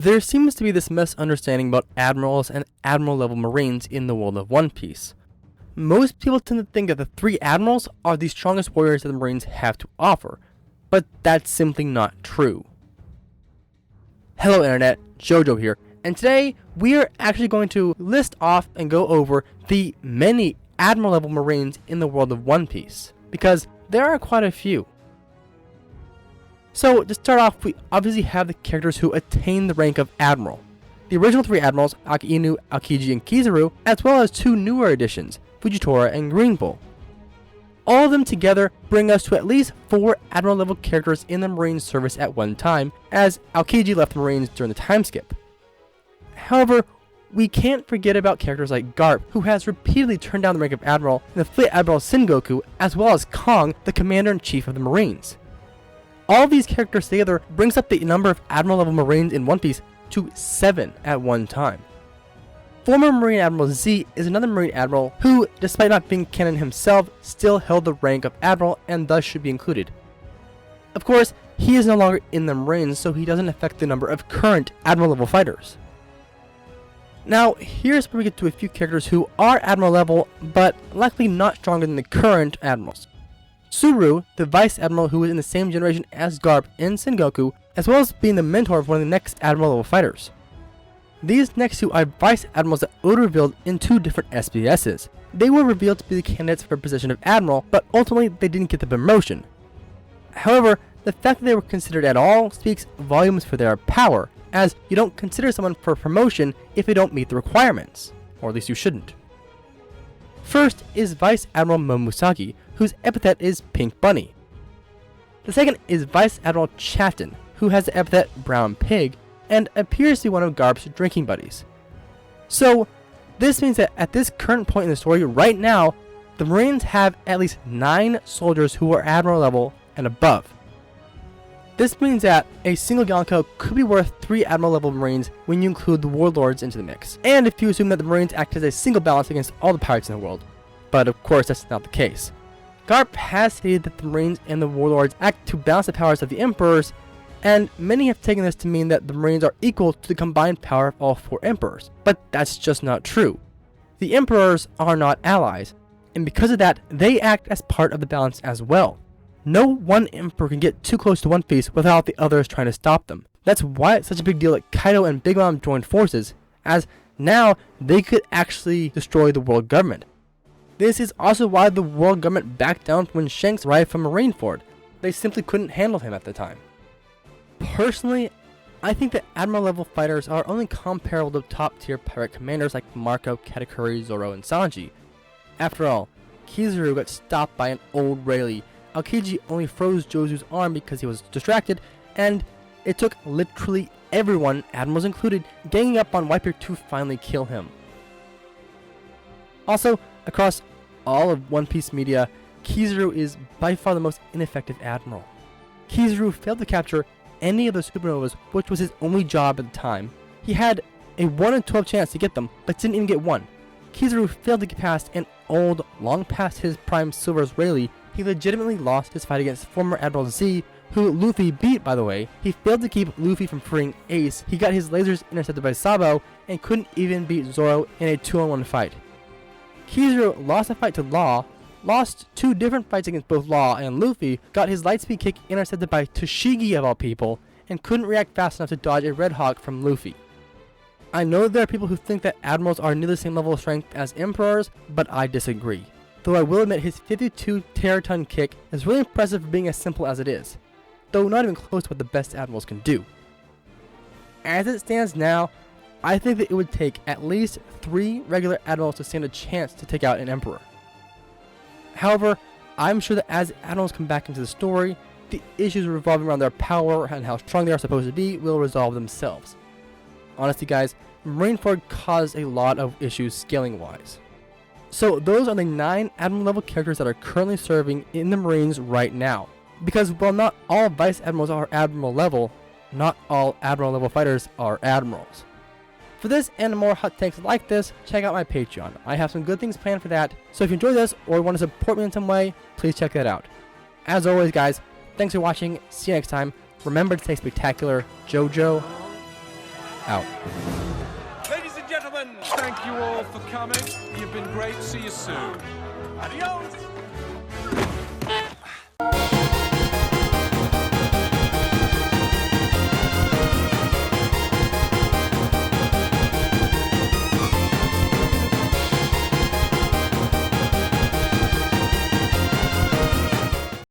There seems to be this misunderstanding about admirals and admiral level marines in the world of One Piece. Most people tend to think that the 3 admirals are the strongest warriors that the marines have to offer, but that's simply not true. Hello Internet, Jojo here, and today we are actually going to list off and go over the many admiral level marines in the world of One Piece, because there are quite a few. So, to start off, we obviously have the characters who attain the rank of Admiral. The original 3 Admirals, Akainu, Aokiji, and Kizaru, as well as 2 newer additions, Fujitora and Green Bull. All of them together bring us to at least 4 Admiral level characters in the Marine service at one time, as Aokiji left the Marines during the time skip. However, we can't forget about characters like Garp, who has repeatedly turned down the rank of Admiral, and the Fleet Admiral Sengoku, as well as Kong, the Commander-in-Chief of the Marines. All of these characters together brings up the number of Admiral level Marines in One Piece to 7 at one time. Former Marine Admiral Z is another Marine Admiral who, despite not being canon himself, still held the rank of Admiral and thus should be included. Of course, he is no longer in the Marines, so he doesn't affect the number of current Admiral level fighters. Now, here's where we get to a few characters who are Admiral level, but likely not stronger than the current Admirals. Suru, the Vice Admiral who is in the same generation as Garp and Sengoku, as well as being the mentor of one of the next Admiral level fighters. These next 2 are Vice Admirals that were revealed in 2 different SBSs. They were revealed to be the candidates for the position of Admiral, but ultimately they didn't get the promotion. However, the fact that they were considered at all speaks volumes for their power, as you don't consider someone for promotion if they don't meet the requirements, or at least you shouldn't. First is Vice Admiral Momusagi, whose epithet is Pink Bunny. The second is Vice Admiral Chatten, who has the epithet Brown Pig, and appears to be one of Garp's drinking buddies. So, this means that at this current point in the story, right now, the Marines have at least 9 soldiers who are Admiral level and above. This means that a single Yonko could be worth 3 Admiral level Marines when you include the Warlords into the mix, and if you assume that the Marines act as a single balance against all the pirates in the world. But of course that's not the case. Garp has stated that the Marines and the Warlords act to balance the powers of the Emperors, and many have taken this to mean that the Marines are equal to the combined power of all 4 Emperors, but that's just not true. The Emperors are not allies, and because of that, they act as part of the balance as well. No one Emperor can get too close to One Piece without the others trying to stop them. That's why it's such a big deal that Kaido and Big Mom joined forces, as now they could actually destroy the world government. This is also why the world government backed down when Shanks arrived from Marineford. They simply couldn't handle him at the time. Personally, I think that Admiral level fighters are only comparable to top tier pirate commanders like Marco, Katakuri, Zoro, and Sanji. After all, Kizaru got stopped by an old Rayleigh, Aokiji only froze Jozu's arm because he was distracted, and it took literally everyone, Admirals included, ganging up on Whitebeard to finally kill him. Also, across all of One Piece media, Kizaru is by far the most ineffective Admiral. Kizaru failed to capture any of the supernovas, which was his only job at the time. He had a 1 in 12 chance to get them, but didn't even get one. Kizaru failed to get past an old, long past his prime Silver's Rayleigh. He legitimately lost his fight against former Admiral Z, who Luffy beat, by the way. He failed to keep Luffy from freeing Ace, he got his lasers intercepted by Sabo, and couldn't even beat Zoro in a 2-on-1 fight. Kizaru lost a fight to Law, lost 2 different fights against both Law and Luffy, got his lightspeed kick intercepted by Toshigi of all people, and couldn't react fast enough to dodge a Red Hawk from Luffy. I know there are people who think that Admirals are near the same level of strength as Emperors, but I disagree. Though I will admit his 52 teraton kick is really impressive for being as simple as it is, though not even close to what the best Admirals can do. As it stands now, I think that it would take at least 3 regular Admirals to stand a chance to take out an Emperor. However, I'm sure that as Admirals come back into the story, the issues revolving around their power and how strong they are supposed to be will resolve themselves. Honestly guys, Marineford caused a lot of issues scaling wise. So those are the 9 Admiral level characters that are currently serving in the Marines right now. Because while not all Vice Admirals are Admiral level, not all Admiral level fighters are Admirals. For this and more hot takes like this, check out my Patreon. I have some good things planned for that, so if you enjoy this or want to support me in some way, please check that out. As always guys, thanks for watching, see you next time, remember to stay spectacular, Jojo out. Ladies and gentlemen, thank you all for coming. You've been great. See you soon. Adios.